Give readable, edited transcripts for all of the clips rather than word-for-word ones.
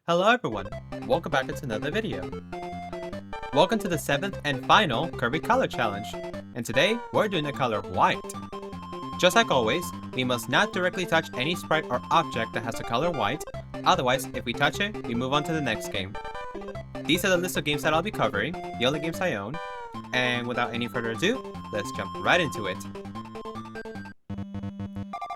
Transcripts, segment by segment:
Hello everyone, welcome back to another video. Welcome to the 7th and final Kirby Color Challenge, and today we're doing the color white. Just like always, we must not directly touch any sprite or object that has the color white, otherwise if we touch it, we move on to the next game. These are the list of games that I'll be covering, the only games I own, and without any further ado, let's jump right into it.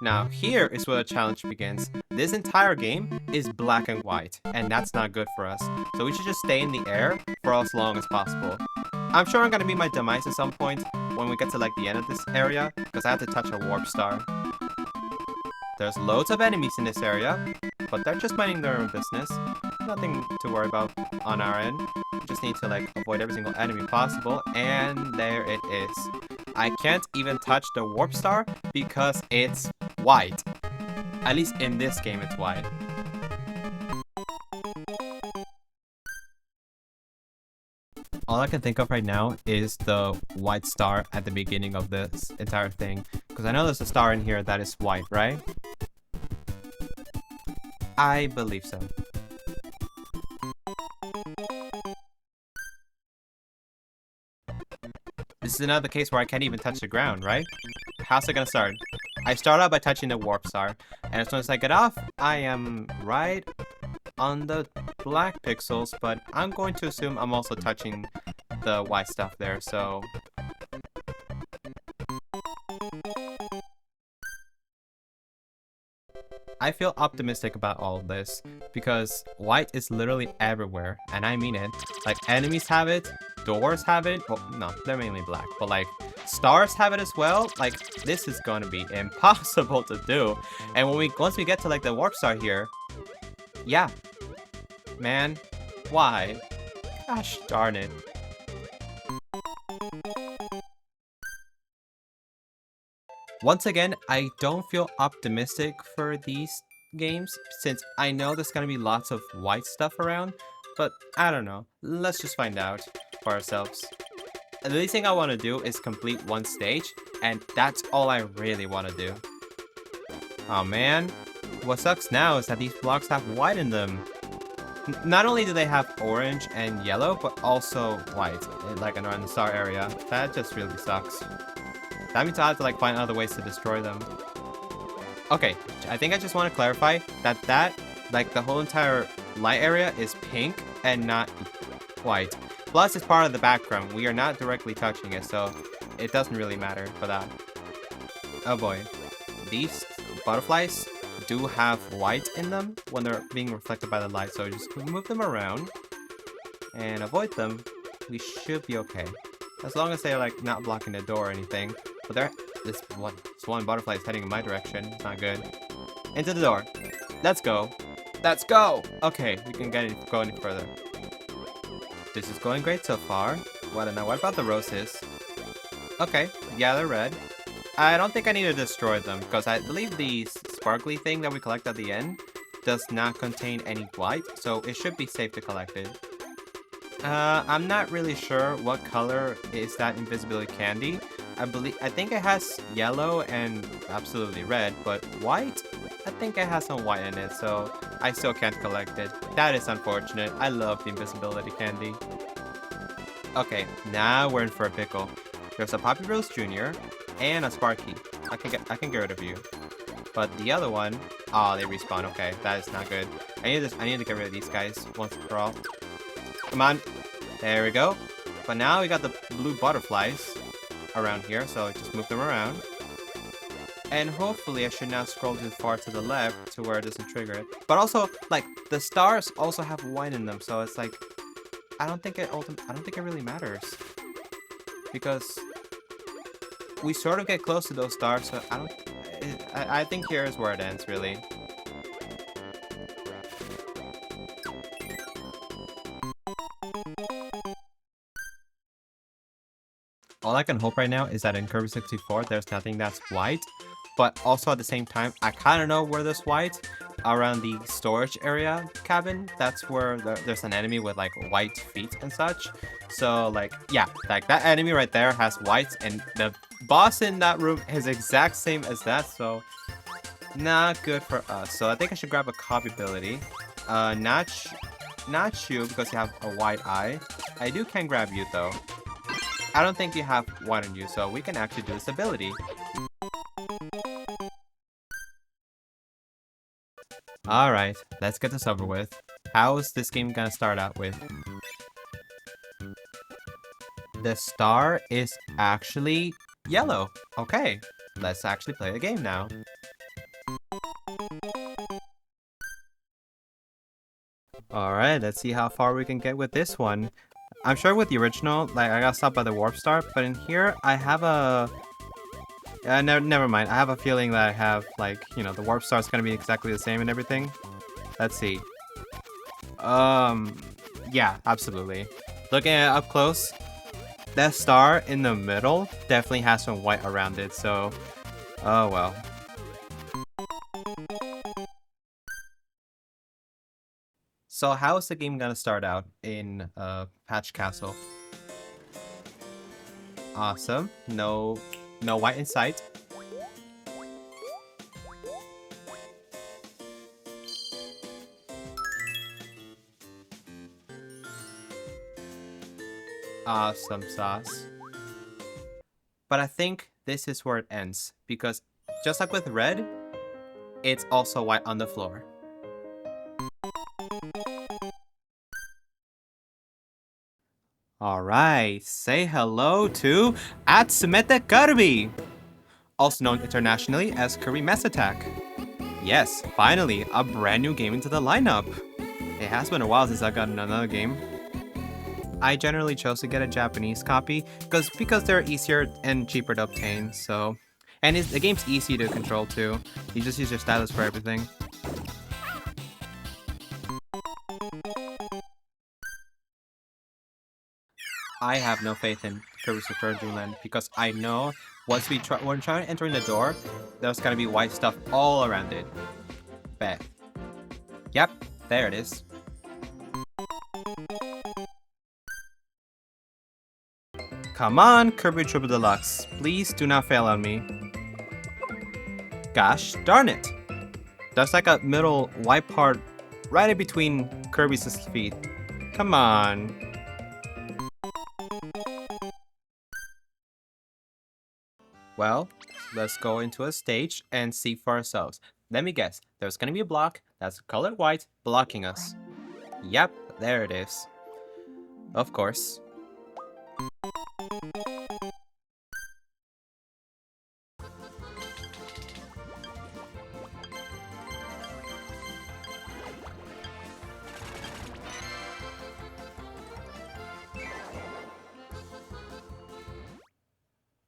Now here is where the challenge begins. This entire game is black and white, and that's not good for us. So we should just stay in the air for as long as possible. I'm sure I'm gonna meet my demise at some point when we get to like the end of this area, because I have to touch a warp star. There's loads of enemies in this area, but they're just minding their own business. Nothing to worry about on our end. We just need to like avoid every single enemy possible, and there it is. I can't even touch the warp star because it's white. At least in this game it's white. All I can think of right now is the white star at the beginning of this entire thing. Because I know there's a star in here that is white, right? I believe so. This is another case where I can't even touch the ground, right? How's it gonna start? I start out by touching the warp star, and as soon as I get off, I am right on the black pixels, but I'm going to assume I'm also touching the white stuff there, so... I feel optimistic about all of this, because white is literally everywhere, and I mean it. Like, enemies have it, doors have it, well, no, they're mainly black, but like, stars have it as well. Like, this is gonna be impossible to do. And once we get to like the warp star here, yeah, man, why? Gosh darn it. Once again, I don't feel optimistic for these games since I know there's gonna be lots of white stuff around, but I don't know. Let's just find out for ourselves. The least thing I want to do is complete one stage, and that's all I really want to do. Oh man, what sucks now is that these blocks have white in them. Not only do they have orange and yellow, but also white, like around the star area. That just really sucks. That means I have to like find other ways to destroy them. Okay, I think I just want to clarify that like the whole entire light area is pink and not white. Plus, it's part of the background. We are not directly touching it, so it doesn't really matter for that. Oh boy. These butterflies do have white in them when they're being reflected by the light, so just move them around and avoid them. We should be okay. As long as they're like not blocking the door or anything. But this one butterfly is heading in my direction. It's not good. Into the door. Let's go. Let's go! Okay, we can go any further. This is going great so far. What about the roses? Okay, yeah, they're red. I don't think I need to destroy them, because I believe the sparkly thing that we collect at the end does not contain any white, so it should be safe to collect it. I'm not really sure what color is that invisibility candy. I think it has yellow and absolutely red, but white? I think it has some white in it, so I still can't collect it. That is unfortunate. I love the invisibility candy. Okay, now we're in for a pickle. There's a Poppy Rose Jr. and a Sparky. I can get rid of you. But the other one, oh, they respawn. Okay, that is not good. I need to get rid of these guys once and for all. Come on. There we go. But now we got the blue butterflies around here, so just move them around. And hopefully I should not scroll too far to the left to where it doesn't trigger it. But also, like, the stars also have white in them, so it's like, I don't think it really matters. Because we sort of get close to those stars, so I think here is where it ends, really. All I can hope right now is that in Kirby 64, there's nothing that's white. But also at the same time, I kind of know where there's white. Around the storage area cabin, that's where there's an enemy with like white feet and such. So like, yeah, like that enemy right there has white, and the boss in that room is exact same as that, so not good for us. So I think I should grab a copy ability Not you because you have a white eye. I can grab you though. I don't think you have white on you, so we can actually do this ability. Alright, let's get this over with. How is this game gonna start out with? The star is actually yellow. Okay, let's actually play the game now. Alright, let's see how far we can get with this one. I'm sure with the original, like, I got stopped by the warp star, but in here, I have a... never mind. I have a feeling that I have, like, you know, the warp star is gonna be exactly the same and everything. Let's see. Yeah, absolutely. Looking at it up close, that star in the middle definitely has some white around it, so... Oh, well. So how is the game gonna start out in Patch Castle? Awesome. No white in sight. Awesome sauce. But I think this is where it ends, because just like with red, it's also white on the floor. Alright, say hello to Kirby, also known internationally as Kirby Mass Attack. Yes, finally, a brand new game into the lineup. It has been a while since I got another game. I generally chose to get a Japanese copy because they're easier and cheaper to obtain, so... And the game's easy to control too. You just use your stylus for everything. I have no faith in Kirby's Return to Dreamland because I know once when trying to enter in the door, there's gonna be white stuff all around it. Bet. Yep, there it is. Come on, Kirby Triple Deluxe. Please do not fail on me. Gosh darn it. There's like a middle white part right in between Kirby's feet. Come on. Well, let's go into a stage and see for ourselves. Let me guess, there's gonna be a block that's colored white blocking us. Yep, there it is. Of course.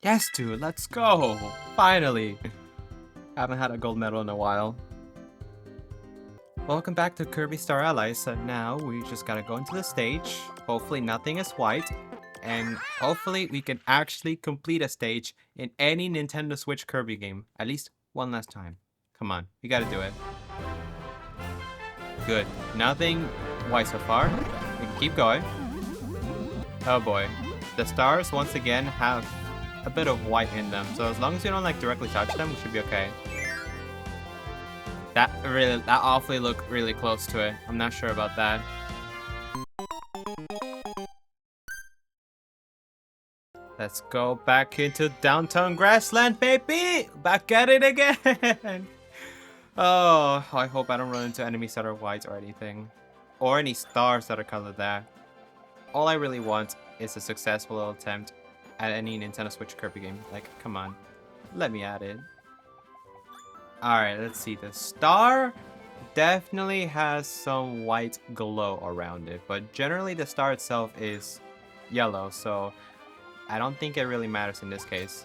Yes, dude, let's go! Finally! Haven't had a gold medal in a while. Welcome back to Kirby Star Allies. So now we just gotta go into the stage. Hopefully nothing is white. And hopefully we can actually complete a stage in any Nintendo Switch Kirby game. At least one last time. Come on, we gotta do it. Good. Nothing white so far. We can keep going. Oh boy. The stars once again have a bit of white in them, so as long as you don't like directly touch them, we should be okay. That awfully looked really close to it. I'm not sure about that. Let's go back into downtown Grassland, baby! Back at it again! Oh, I hope I don't run into enemies that are white or anything. Or any stars that are colored there. All I really want is a successful little attempt at any Nintendo Switch Kirby game. Like, come on. Let me at it. Alright, let's see. The star definitely has some white glow around it. But generally the star itself is yellow. So I don't think it really matters in this case.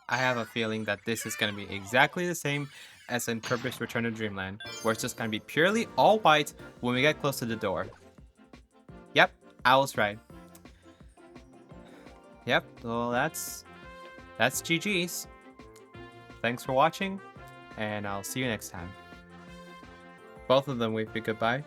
I have a feeling that this is going to be exactly the same as in Kirby's Return to Dreamland, where it's just going to be purely all white when we get close to the door. Yep, I was right. Yep, well that's GG's. Thanks for watching, and I'll see you next time. Both of them wave me goodbye.